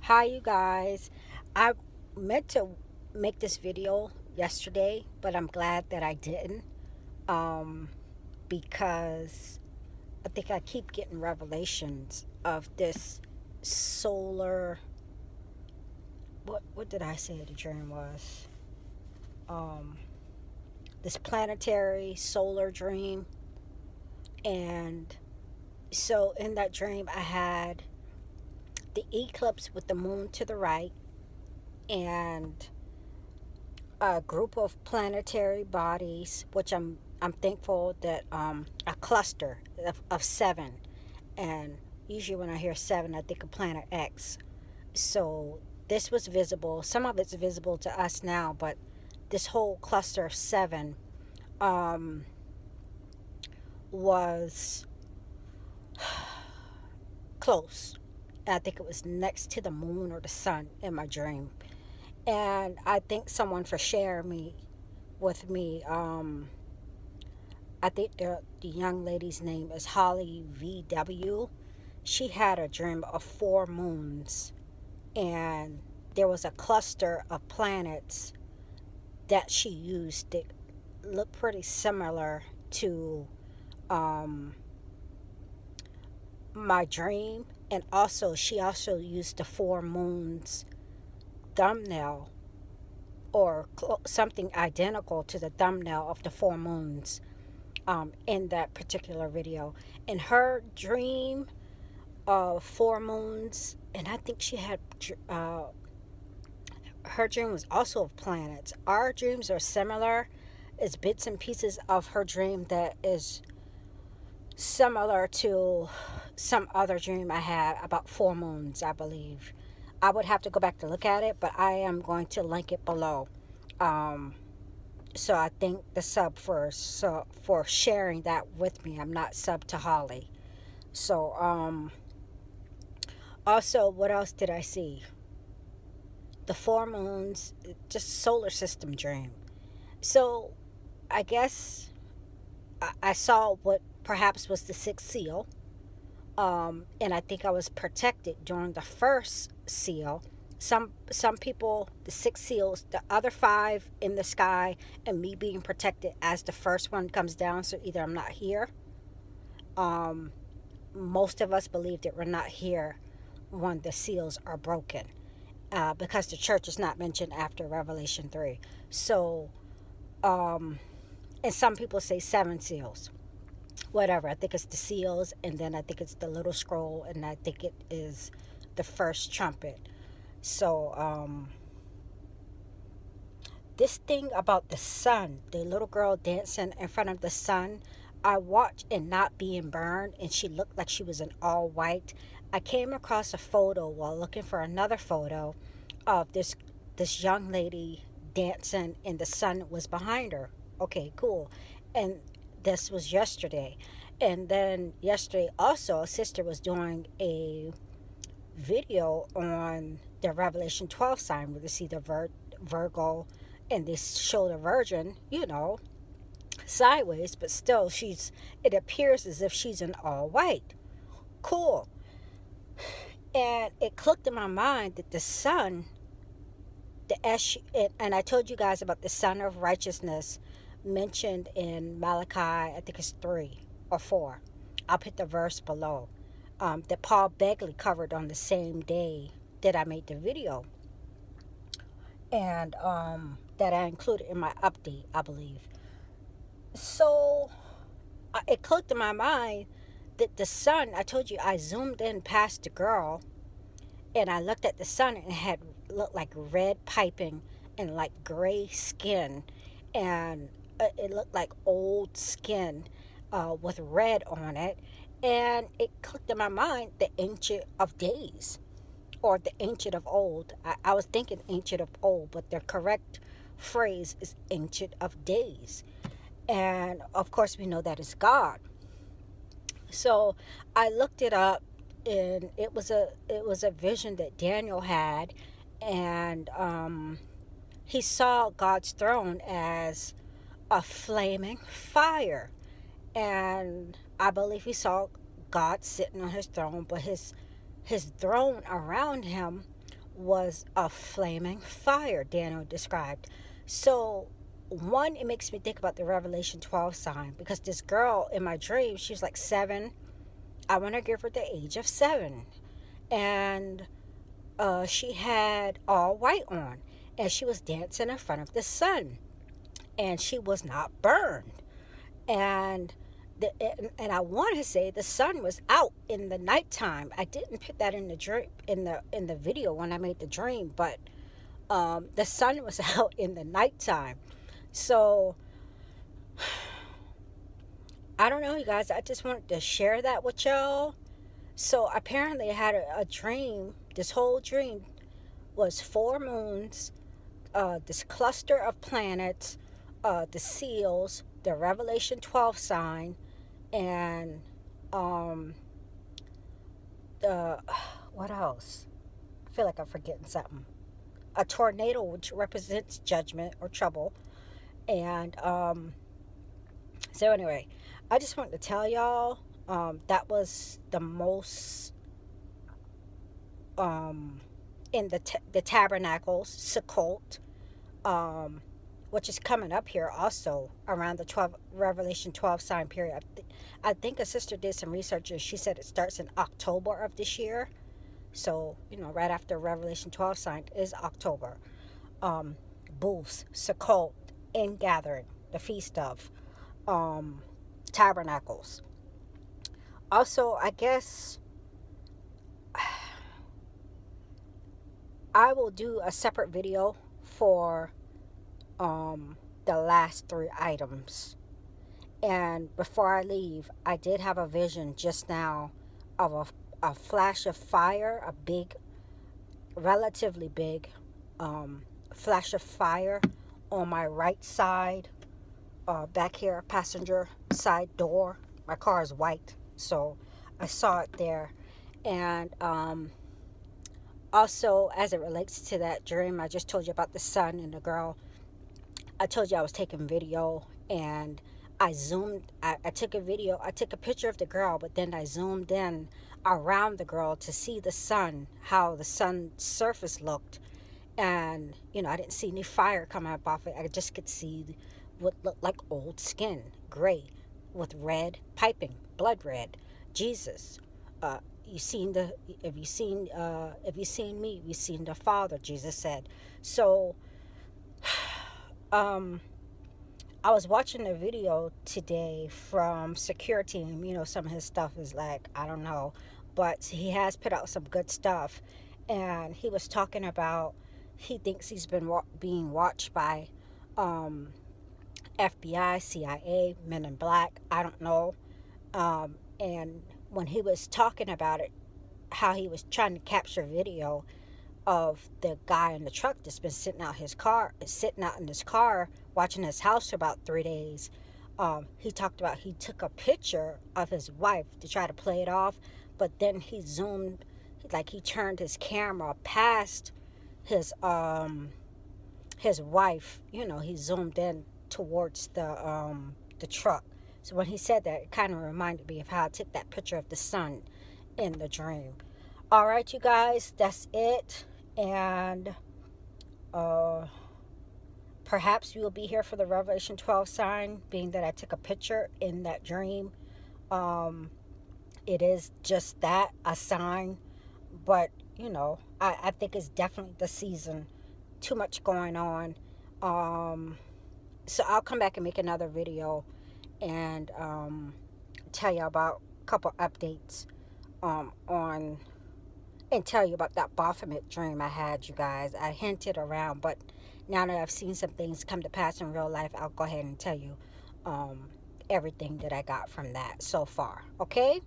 Hi, you guys. I meant to make this video yesterday, but I'm glad that I didn't. Um, because I think I keep getting revelations of this solar. What did I say the dream was? Um, this planetary solar dream, and so in that dream I had the eclipse with the moon to the right and a group of planetary bodies, which I'm thankful that a cluster of seven, and usually when I hear seven, I think of Planet X. So this was visible. Some of it's visible to us now, but this whole cluster of seven um, was close. I think it was next to the moon or the sun in my dream, and I thank someone for sharing me with me. I think the young lady's name is Holly VW. She had a dream of four moons, and there was a cluster of planets that she used that looked pretty similar to um, my dream. And also, she also used the four moons thumbnail or something identical to the thumbnail of the four moons in that particular video. In her dream, four moons, and I think she had her dream was also of planets. Our dreams are similar. It's bits and pieces of her dream that is similar to some other dream I had about four moons, I believe. I would have to go back to look at it, but I am going to link it below. Um, so I thank the sub for sharing that with me. I'm not sub to Holly. So also, what else did I see? The four moons, just solar system dream. So I guess I saw what perhaps was the sixth seal. And I think I was protected during the first seal. Some people, the six seals, the other five in the sky, and me being protected as the first one comes down. So either I'm not here. Um, Most of us believe that we're not here when the seals are broken, because the church is not mentioned after Revelation 3. So, and some people say seven seals. Whatever. I think it's the seals, and then I think it's the little scroll, and I think it is the first trumpet. So, this thing about the sun, the little girl dancing in front of the sun, I watched and not being burned, and she looked like she was in all white. I came across a photo while looking for another photo of this young lady dancing, and the sun was behind her. Okay, cool. And this was yesterday. And then yesterday also a sister was doing a video on the Revelation 12 sign where they see the Virgo, and they show the Virgin, sideways, but still it appears as if she's in all white. Cool. And it clicked in my mind that the sun, and I told you guys about the Son of Righteousness mentioned in Malachi, I think it's 3 or 4. I'll put the verse below. That Paul Begley covered on the same day that I made the video, and that I included in my update, I believe. So it clicked in my mind that the sun, I told you I zoomed in past the girl, and I looked at the sun, and it had looked like red piping and like gray skin, and it looked like old skin with red on it. And it clicked in my mind the Ancient of Days, or the Ancient of Old. I was thinking Ancient of Old, but the correct phrase is Ancient of Days. And of course, we know that is God. So I looked it up, and it was a vision that Daniel had, and he saw God's throne as a flaming fire, and I believe he saw God sitting on his throne, but his throne around him was a flaming fire, Daniel described. So, one, it makes me think about the Revelation 12 sign, because this girl in my dream, she was like 7. I want to give her the age of 7. And she had all white on, and she was dancing in front of the sun, and she was not burned. And and I want to say the sun was out in the nighttime. I didn't put that in the dream, in the video when I made the dream, but the sun was out in the nighttime. So I don't know, you guys. I just wanted to share that with y'all. So apparently, I had a dream. This whole dream was 4 moons, this cluster of planets, the seals, the Revelation 12 sign, and the what else? I feel like I'm forgetting something. A tornado, which represents judgment or trouble, and so anyway, I just wanted to tell y'all that was the most in the tabernacles, Sukkot, which is coming up here also around the 12 Revelation 12 sign period. I think a sister did some research and she said it starts in October of this year. So, right after Revelation 12 sign is October. Booths, Sukkot, Ingathering, the Feast of Tabernacles. Also, I guess I will do a separate video for the last 3 items. And before I leave, I did have a vision just now of a flash of fire, a big, relatively big flash of fire on my right side, back here, passenger side door. My car is white, so I saw it there. And also, as it relates to that dream, I just told you about the sun and the girl. I told you I was taking video, and I took a video. I took a picture of the girl, but then I zoomed in around the girl to see the sun, how the sun's surface looked. And, I didn't see any fire coming up off it. I just could see what looked like old skin, gray, with red piping, blood red. Jesus. If you seen me, you've seen the Father, Jesus said. So, I was watching a video today from Security, and some of his stuff is like, I don't know, but he has put out some good stuff, and he was talking about he thinks he's been being watched by FBI, CIA, Men in Black, I don't know, and when he was talking about it, how he was trying to capture video of the guy in the truck that's been sitting out in his car, watching his house for about 3 days. He talked about he took a picture of his wife to try to play it off, but then he zoomed, like he turned his camera past his wife. He zoomed in towards the truck. So when he said that, it kind of reminded me of how I took that picture of the sun in the dream. All right, you guys, that's it. And perhaps you will be here for the Revelation 12 sign, being that I took a picture in that dream. It is just that, a sign. But, I think it's definitely the season. Too much going on. So I'll come back and make another video and tell you about a couple updates and tell you about that Baphomet dream I had, you guys. I hinted around, but now that I've seen some things come to pass in real life, I'll go ahead and tell you everything that I got from that so far. Okay?